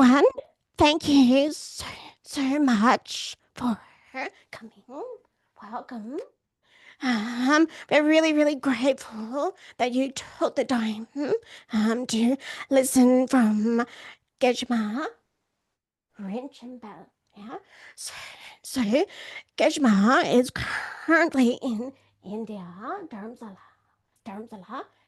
everyone. Thank you so much for coming. Welcome. We're really grateful that you took the time to listen from Gejma, Rinch and Bell. Yeah. So, so Gejma is currently in India, Dharamsala.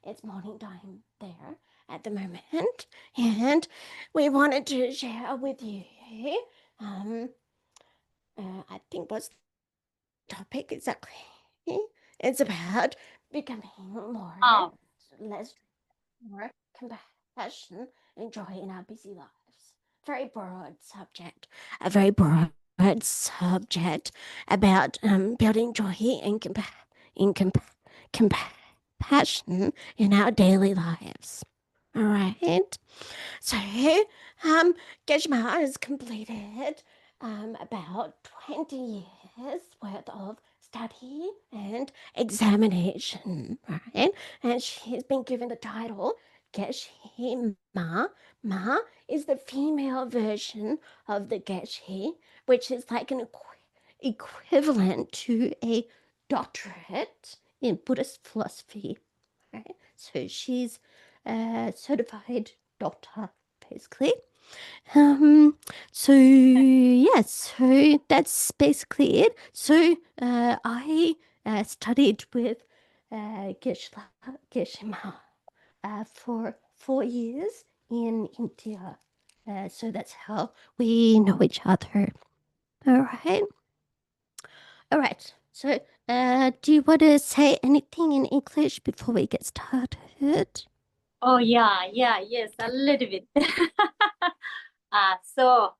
It's morning time there at the moment, and we wanted to share with you. Um, I think what's the topic exactly? It's about becoming more Oh, less more compassion and joy in our busy lives. Very broad subject, a very broad subject about building joy and compassion in our daily lives. All right. So, Gejma has completed about 20 years worth of study and examination, right? And she's been given the title Geshe Ma. Ma is the female version of the Geshe, which is like an equivalent to a doctorate in Buddhist philosophy, right? So she's a certified doctor, basically. Um, so yes, so that's basically it. So I studied with Geshima for 4 years in India. So that's how we know each other. All right. All right. So do you want to say anything in English before we get started? yes, a little bit. So,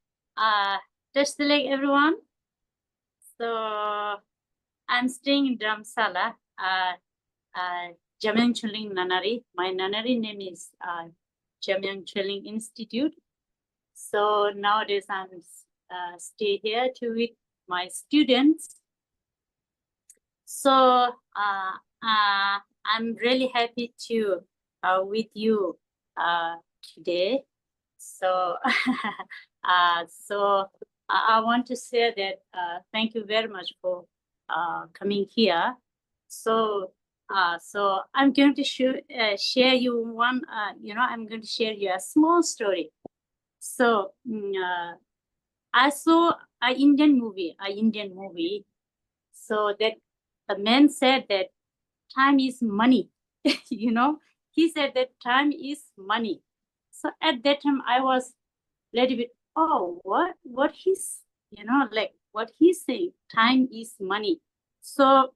just like everyone, so I'm staying in Dharamsala, Jamyang Chuling Nanari. My Nanari name is Jamyang Chuling Institute. So nowadays I'm stay here to with my students. So I'm really happy to with you today. So I want to say that thank you very much for coming here. So I'm going to share you one. I'm going to share you a small story. So I saw an Indian movie. So that the man said that time is money. He said that time is money. So at that time I was a little bit, oh, what he's, like what he's saying, time is money. So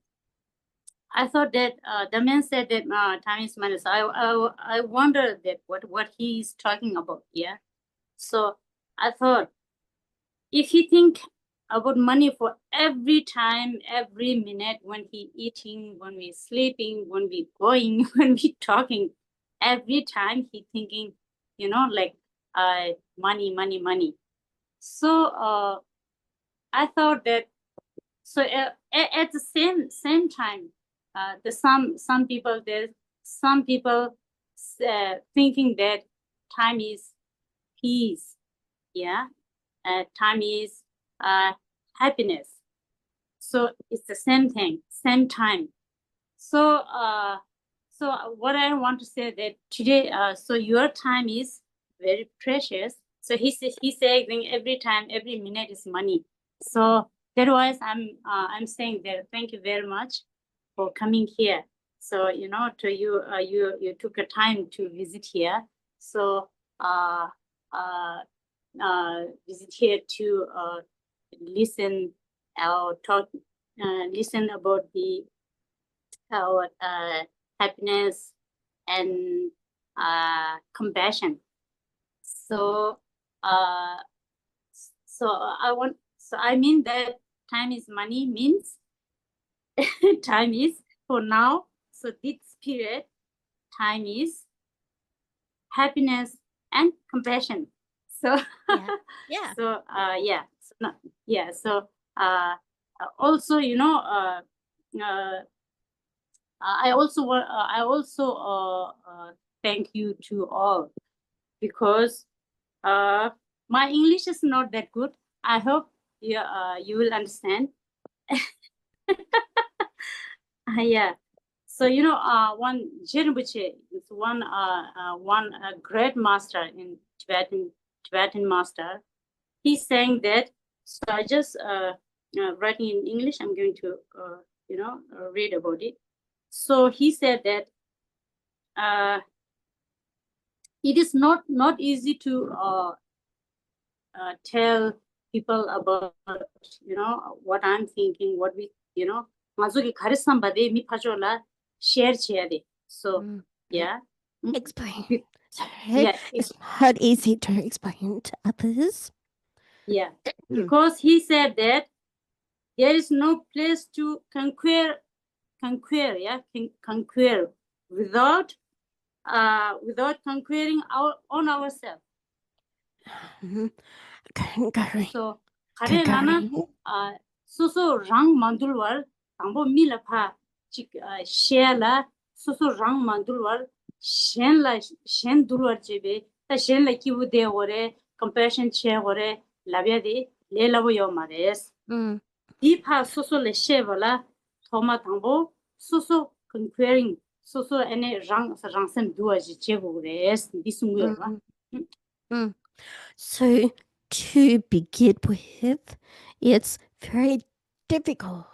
I thought that the man said that time is money. So I wondered that what he is talking about. Yeah. So I thought, if he think about money for every time, every minute, when he eating, when we sleeping, when we going, when we talking, every time he thinking, like money. So I thought that, so at the same time, the some people there, some people thinking that time is peace. Yeah. Time is happiness. So it's the same thing, same time. So what I want to say that today, so your time is very precious. So he's saying every time, every minute is money. So that was I'm saying that thank you very much for coming here. So to you you took a time to visit here. So visit here to listen or talk, listen about the our happiness and compassion. So I mean that time is money means time is for now. So this period, time is happiness and compassion. So Yeah. so so also I also thank you to all, because My English is not that good. I hope you will understand. Yeah. So one Jinbuche is one great master in Tibetan master. He's saying that. So I just writing in English. I'm going to read about it. So he said that it is not easy to tell people about what I'm thinking, what we mazuki karisam bade mi pajola share chede. So yeah. Explain. So Yeah, it's not easy to explain to others. yeah. Because he said that there is no place to conquer, without conquering ourselves. Conquering. So khare lana Conquering. so rang mandulwar tambo mila pha chik share la so rang mandulwar shen dulwar chebe ta shen la ki wude ore compassion che ore labya de le labo yo mares di pha so le she wala thoma tambo so conquering so ene rang sem duwa ji che bo res di sungu yo ba. So, to begin with, it's very difficult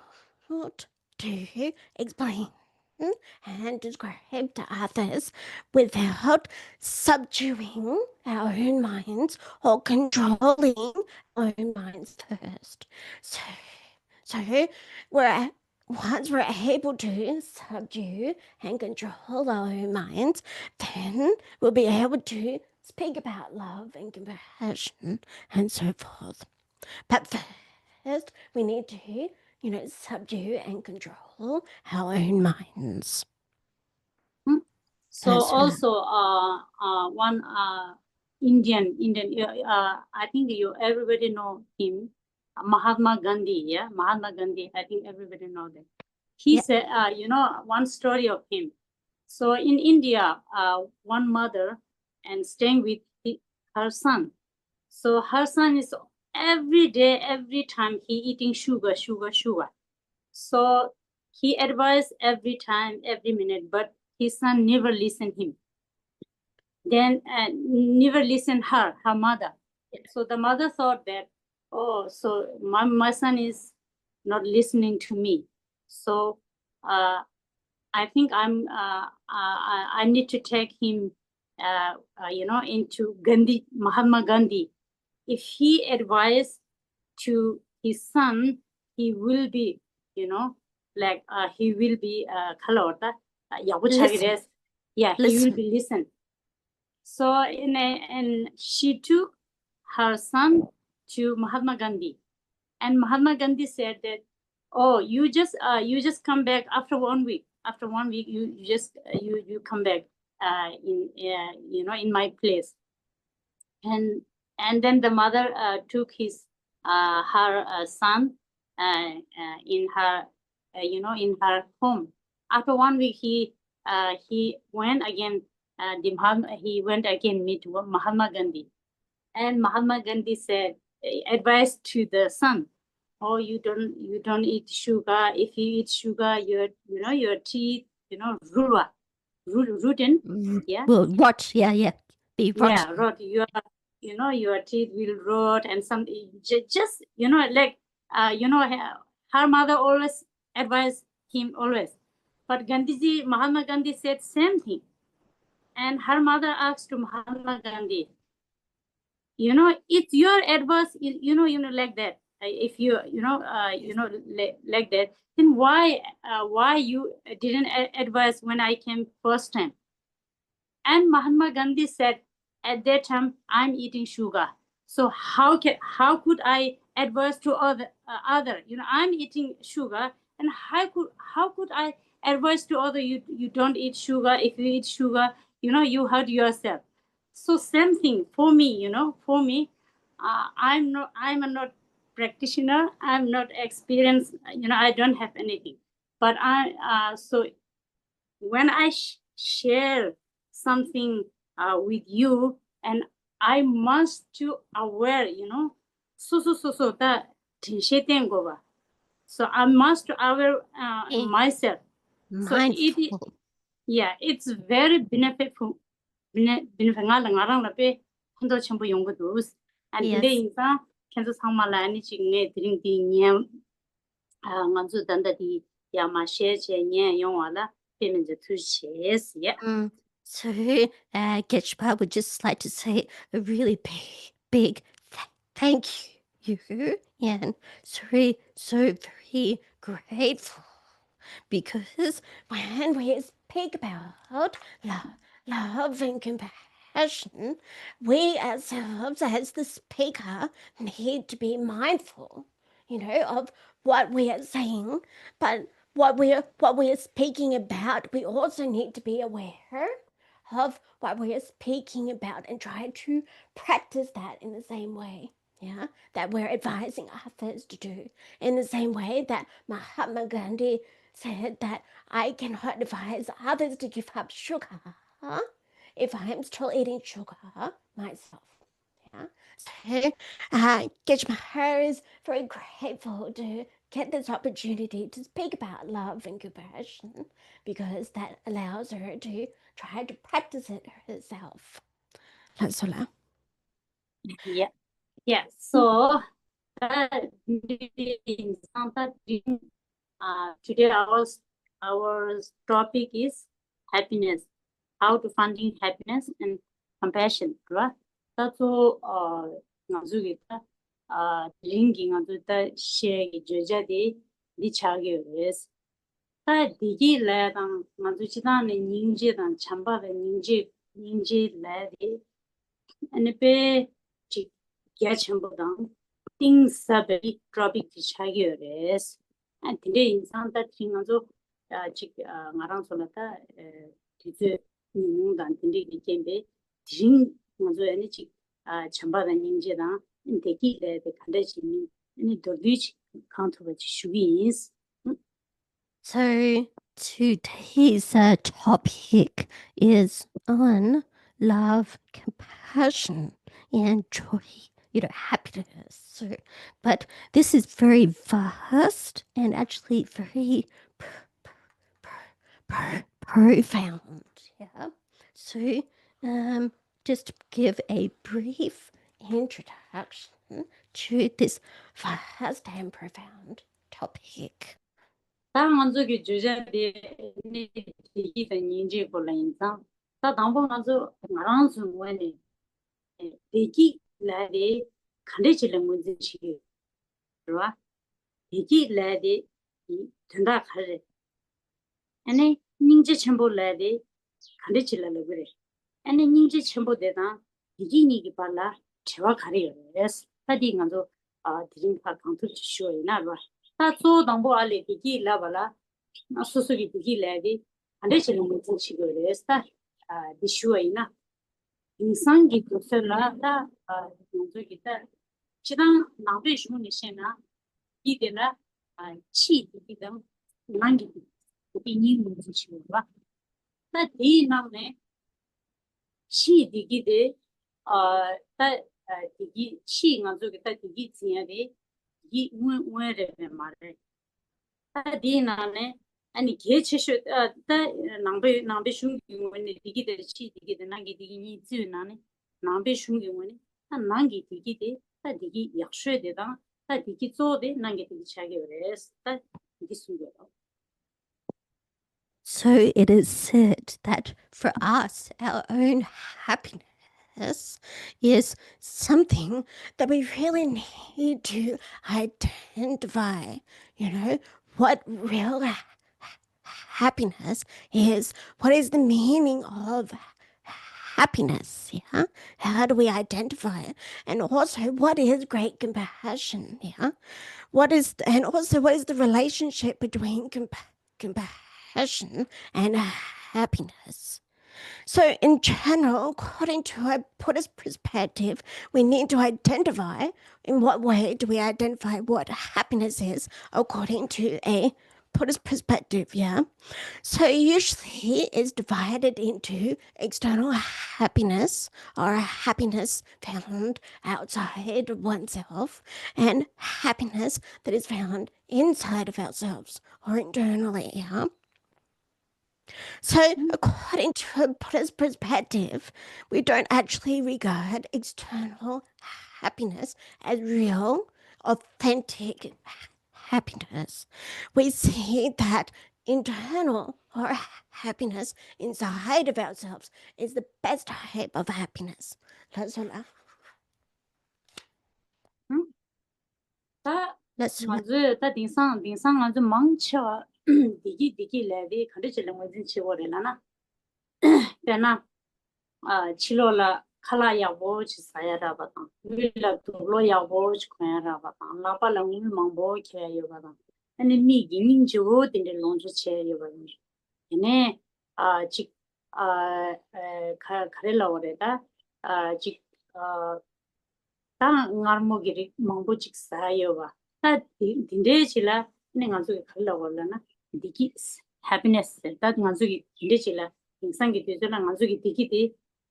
to explain and describe to others without subduing our own minds or controlling our own minds first. So once we're able to subdue and control our own minds, then we'll be able to speak about love and compassion and so forth. But first, we need to, subdue and control our own minds. So That's also one Indian I think you everybody know him, Mahatma Gandhi. Yeah, Mahatma Gandhi. I think everybody know that. He said one story of him. So in India, one mother and staying with her son. So her son is every day, every time he eating sugar. So he advised every time, every minute, but his son never listened him. Then never listened her mother. So the mother thought that, oh, so my son is not listening to me. So I think I need to take him, into Mahatma Gandhi. If he advised to his son, he will be, he will be listen. yeah, he will Listen. be listened. So and she took her son to Mahatma Gandhi, and Mahatma Gandhi said that, oh, you just come back after 1 week. After 1 week, you just you come back in my place. And then the mother took his her son in her in her home. After 1 week, he went again. He went again meet Mahatma Gandhi, and Mahatma Gandhi said, advice to the son, oh, you don't eat sugar. If you eat sugar, your teeth rotten. Yeah. Well, rot. Yeah. Be rot. Yeah, rot. Your teeth will rot, and some just like her mother always advised him always. But Mahatma Gandhi said same thing, and her mother asked to Mahatma Gandhi, it's your advice, like that. If like that, then why you didn't advise when I came first time? And Mahatma Gandhi said, at that time, I'm eating sugar. So how could I advise to other? I'm eating sugar, and how could I advise to other? You don't eat sugar. If you eat sugar, you hurt yourself. So same thing for me. For me, I'm not practitioner. I'm not experienced. I don't have anything. But so when I share something with you, and I must to aware, so that so I must aware Be myself. So mindful. yeah, it's very beneficial. Benefit nga la ngarang la pe hondo chambu yong gu dus. And today Yes. in sa kenzo sangma ni ching ne dring di nyam nganzu danda di ya ma she che nyen yong wala pe men je tu che si. Mm. So, Getchpa would just like to say a really big thank you, and so very grateful because when we speak about love and compassion, we ourselves as the speaker need to be mindful, of what we are saying, but what we are speaking about, we also need to be aware of what we are speaking about and try to practice that in the same way. Yeah, that we're advising others to do. In the same way that Mahatma Gandhi said that I cannot advise others to give up sugar if I'm still eating sugar myself. Yeah. So, Gijmahar is very grateful to get this opportunity to speak about love and compassion because that allows her to try to practice it herself. Lasola. Yeah. Yeah. So that today our topic is happiness. How to finding happiness and compassion, right? That's all. Ngazu kita linking ngazu ta share joja di chage res. Ta digi la dang ngazu chida ne ningje dang chamba de ningje la de ane pe chik kya chenpo dang ting sabi tropic di chagi yores. An tinde insan ta ting anzo chik ngarang sola ta tizu nung dang tinde di kembe ting anzo ane chik chamba da nyingje dang deki le de kanda chi ane dordi chik kanto ba chi shugi yins. So today's topic is on love, compassion, and joy. Happiness. So, but this is very vast and actually very profound. Yeah. So, just to give a brief introduction to this vast and profound topic. 다 먼저 그 주제에 이게 인지 볼라인자 다 담보 먼저 나랑서 뭐네 대기 라데 칸데질은 문제 치기 그러와 대기 라데 이 된다 가래 아니 닝제 첨부 라데 칸데질라로 그래 아니 닝제 첨부 되다 이기니기 발라 제와 가래요 그래서 다디 먼저 드림파 강투 쇼이나 봐 다소 담보 알레 대기 라발라 소소기 되기 레디 안데 지금 무슨 치료를 했다 디슈이나 인상기 도서라다 먼저 기타 지금 나도 주문이 시나 이데나 치 디기다 난기 디니 무슨 치료가 나 디나네 치 디기데 다 디기 치 먼저 기타 디기 지야데 이 우에레 말에 디나네 아니 개체쇼 다 남배 슝기원이 디기데 치 디기데 나기 디기니 즈나네 남배 슝기원이 다 나기 디기데 다 디기 약쇼에다 다 디기 쪼데 나기 디기 차게 그래스 다 디기 숭겨다 So it is said that for us, our own happiness is something that we really need to identify, what real happiness is. What is the meaning of happiness? Yeah. How do we identify it? And also, what is great compassion? Yeah. And also what is the relationship between compassion and happiness? So, in general, according to a Buddhist perspective, we need to identify in what way do we identify what happiness is according to a Buddhist perspective, yeah. So usually it's divided into external happiness or happiness found outside of oneself and happiness that is found inside of ourselves or internally, yeah. So, according to a Buddhist perspective, we don't actually regard external happiness as real, authentic happiness. We see that internal or happiness inside of ourselves is the best type of happiness. Let's 다 let's 먼저 다 딩상 먼저 망쳐 디기 레디 컨디션 먼저 치고래나 배나 치료라 칼라야 보지 사야라 바다 밀라 돌로야 보지 코야라 바다 나팔랑 망보 케요 바다 아니 미기 민조 딘데 론조 체요 바다 네 아직 카레라 오래다 아직 다 ngarmogiri mangbo chik sayo ba ta dinde chila ne ngazu khalla wala na diki happiness ta ngazu gi dinde chila insang gi de la ngazu gi diki de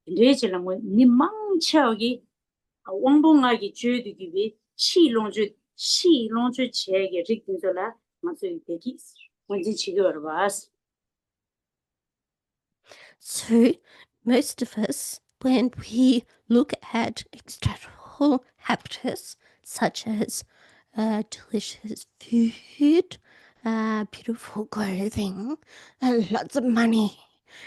dinde chila mo ni mang chaogi wangbonga gi judu gi bi chi longju che gi rik din la ngazu gi diki wonji chi go bas. So, most of us, when we look at external happiness, such as delicious food, beautiful clothing, lots of money,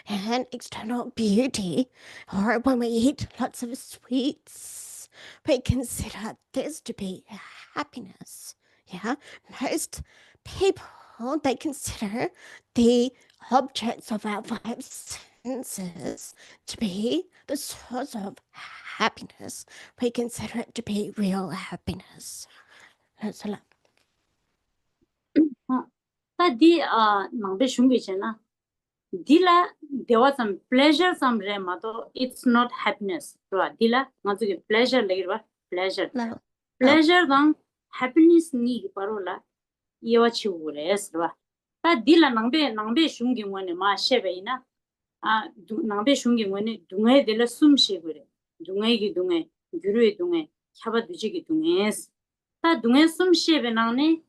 and external beauty, or when we eat lots of sweets, we consider this to be happiness. Yeah, most people, they consider the objects of our five senses to be the source of happiness. We consider it to be real happiness. That's a lot. 디 망베 슝기잖아. Dila there was some pleasure some remato it's not happiness. Dila ngazu pleasure legirwa pleasure. No. Pleasure dang happiness ni parola yewa chugures ba. Ta dila nangbe shungi ngone ma shebe ina nangbe shungi ngone dungai dela sum shegure. Dungai gi dungai gyuru dungai chaba duji gi dungai. Ta dungai sum shebe nangne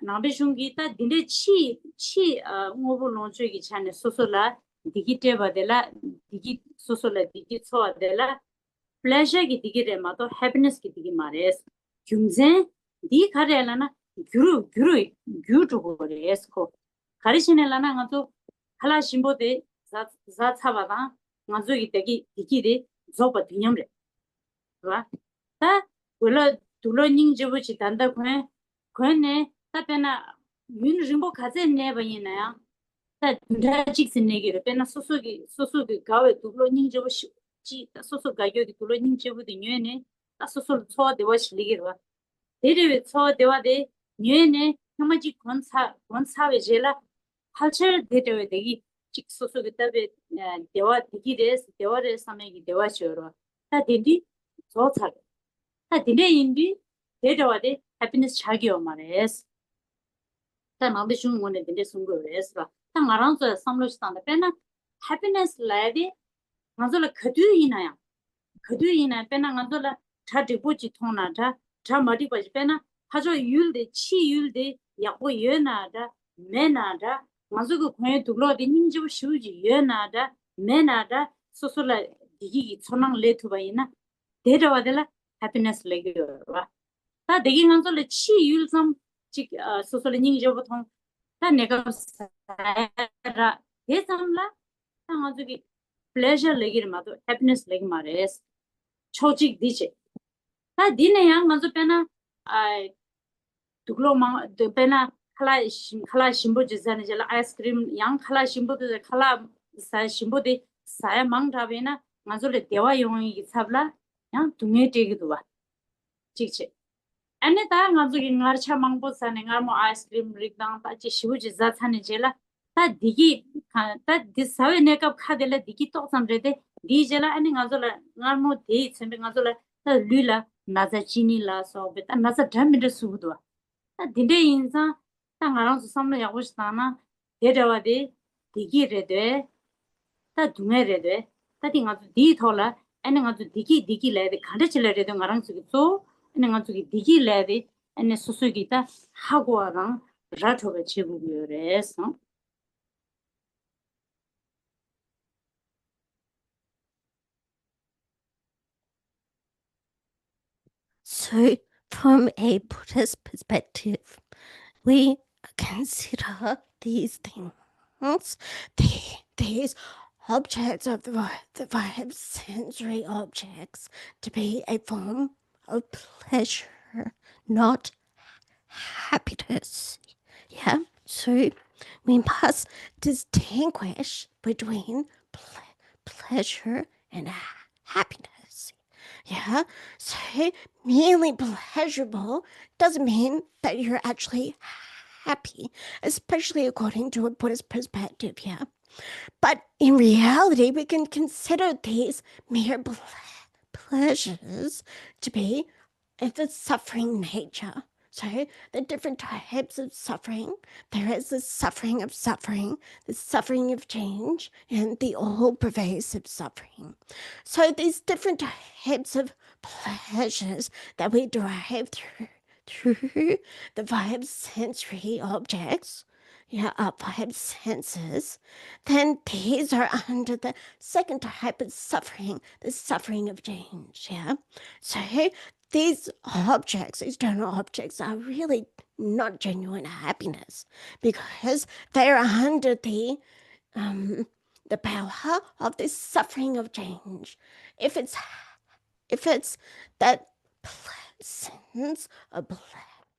나베숑기 타 딘데 치 ngobo loncho gi chane sosola digi teba dela digi sosola digi soa dela pleasure gi digi re ma to happiness gi digi mares gyumze di khare la na gyuru to go res ko khare chine la na ngato khala shimbo de za chaba da ngazo gi digi de zoba dinyam re wa ta wala dulo ning jebu chi danda kone ta pena yun rimbo kaze neba yinaya ta dundajik sinegiro pena sosogi gawe dublo ningjebu chi ta soso gagyo di dublo ningjebu di nyuene ta soso tsoa dewa shiligirwa derewe tsoa dewa de nyuene hamaji gwansawe jela halchar derewe degi chik sosogi tabe dewa digi res dewa res samegi dewa shiorwa ta dendi tsoa tsage ta dinde indi derewa de happiness chagyo mares 다 나도 중원에 된데 숨고래서 다 알아서 삼로시단데 배나 happiness 라디 맞을 그두이나야 그두이나 배나 맞을 차디고지 통나다 자마디 바지 배나 하저 율데 치율데 야고 예나다 메나다 맞을 그 코에 둘러디 닝지부 슈지 예나다 메나다 소소라 디기 천왕 레투바이나 데려와들라 happiness 레기요와 다 되긴 맞을 치율섬 직 소소리 닝저 보통 다 내가 사라 대상라 상아주기 pleasure 레기를 마도 happiness 레기 말레스 초직 디제 다 디네야 먼저 빼나 두글로마 빼나 칼라 심보 지자네 절 아이스크림 양 칼라 심보도 칼라 사 심보데 사야 망다베나 맞을 대화 용이 잡라 양 둥에 되기도 와 직직 ane ta ngazu gi ngar cha mangbo sa ne ngar mo ice cream rik dang ta chi shu ji za thane jela ta digi ta disawe ne kap kha dela digi to sam re de di jela ane ngazu la ngar mo de chen ngazu la ta lula na za chini la so be ta na za dham de su bu do ta dinde insa 땅아랑서 삼로 야고시다나 데려와디 디기레데 다 두메레데 다딩아 디토라 애는가 디기레데 간데칠레데 가랑스기소 애는가 디기레데 애네 소소기다 하고아랑 라토가 제국이어레서 So, from a Buddhist perspective, we consider these things, these objects of the five sensory objects, to be a form of pleasure, not happiness. Yeah, so we must distinguish between pleasure and happiness. Yeah, so merely pleasurable doesn't mean that you're actually happy, especially according to a Buddhist perspective. Yeah, but in reality, we can consider these mere pleasures to be of the suffering nature. So the different types of suffering, there is the suffering, the suffering of change, and the all-pervasive suffering. So these different types of pleasures that we derive through the five sensory objects, our five senses, then these are under the second type of suffering, the suffering of change. Yeah. So these objects, external objects, are really not genuine happiness because they are under the power of this suffering of change. If it's that sense of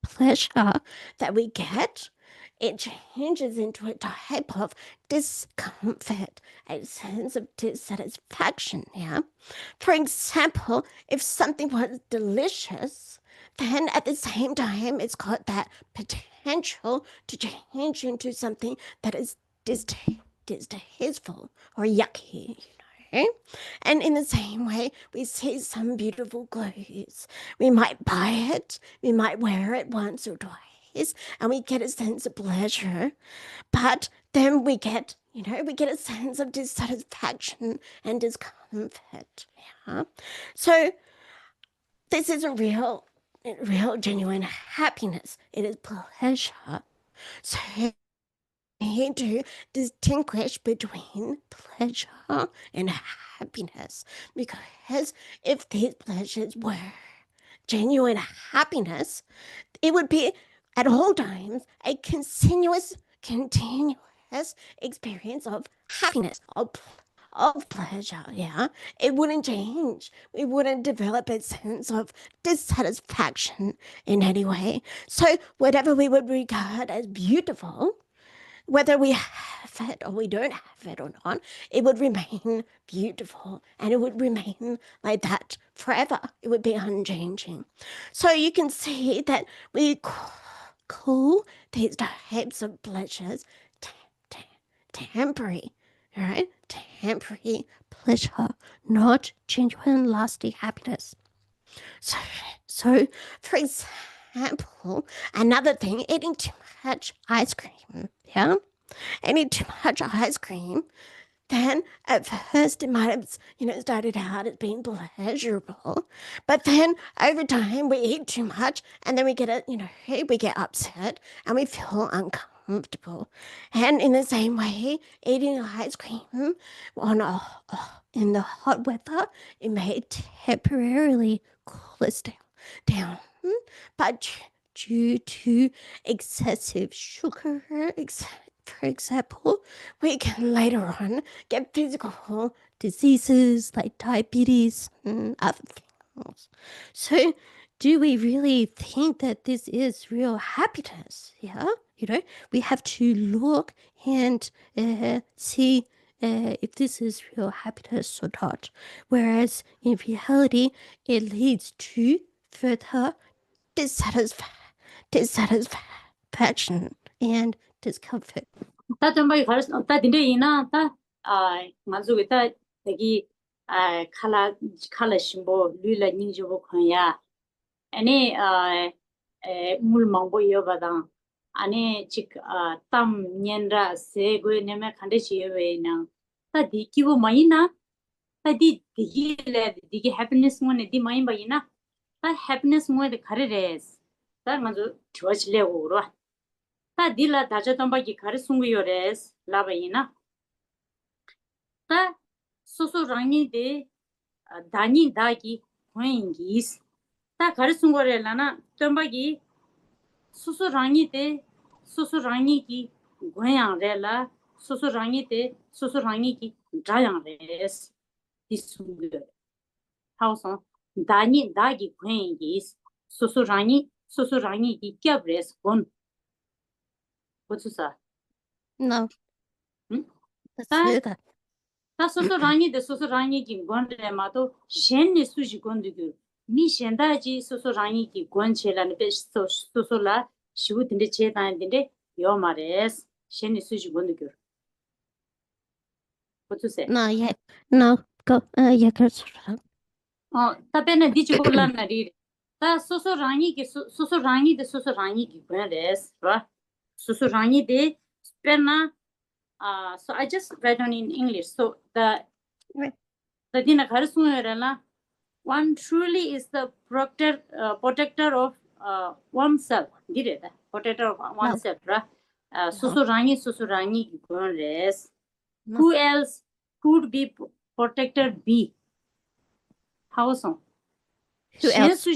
pleasure that we get, it changes into a type of discomfort, a sense of dissatisfaction. Yeah. For example, if something was delicious, then at the same time, it's got that potential to change into something that is distasteful or yucky. And in the same way, we see some beautiful clothes. We might buy it, we might wear it once or twice, and we get a sense of pleasure. But then we get a sense of dissatisfaction and discomfort. Yeah. So this isn't real genuine happiness. It is pleasure. So need to distinguish between pleasure and happiness, because if these pleasures were genuine happiness, it would be at all times a continuous experience of happiness, of pleasure. Yeah, it wouldn't change. We wouldn't develop a sense of dissatisfaction in any way. So whatever we would regard as beautiful, whether we have it or we don't have it or not, it would remain beautiful and it would remain like that forever. It would be unchanging. So you can see that we call these types of pleasures temporary, right? Temporary pleasure, not genuine lasting happiness. So, so for example, another thing, eating too much ice cream, yeah? Eating too much ice cream, then at first it might have, started out as being pleasurable, but then over time we eat too much and then we we get upset and we feel uncomfortable. And in the same way, eating ice cream in the hot weather, it may temporarily cool us down. But due to excessive sugar, for example, we can later on get physical diseases like diabetes and other things. So, do we really think that this is real happiness? Yeah, we have to look and see if this is real happiness or not. Whereas in reality, it leads to further dissatisfaction and discomfort. 다 정말 가르쳐 다 딘데이나 다 맞고 다 되기 칼라 심보 류라 닝지고 khoya 아니 물 망보 여바다 안에 땀 년라 세고 내면 간대시에 나 다디 기고 마이나 다디 디기래 디기 해피니스 뭐네 디 마인 바이나 다 해피니스 뭐데 가르레스 다 먼저 좋아지려고 그러 다 딜라 다저 담바기 가르 숨고요레스 라바이나 다 소소랑이데 다니 다기 고잉기스 다 가르 숨고레라나 담바기 소소랑이데 소소랑이기 고양레라 소소랑이데 소소랑이기 자양레스 디숭게 하우선 다니 다기 고잉기스 소소랑이기 껴브레스 본 고츠사 No, 응? that's 다 good. 다 소소랑이데 소소랑이기 권레마도 젠네 수지 권두고 미 셴다지 소소랑이기 권체라는 베 소소라 시우든데 제단인데 요마레스 셴네 수지 권두고 고츠세 No, yeah, no, go, yeah, go. 답변은 디지콜라나리 다 소소랑이데 소소랑이기 권레스 봐 소소랑이데 스페나 so I just read on in English so the dina kharsungerela one truly is the protector of oneself dire da protector of No, oneself ra no, susurangi res no. who else could be protected be how so Who shen else? su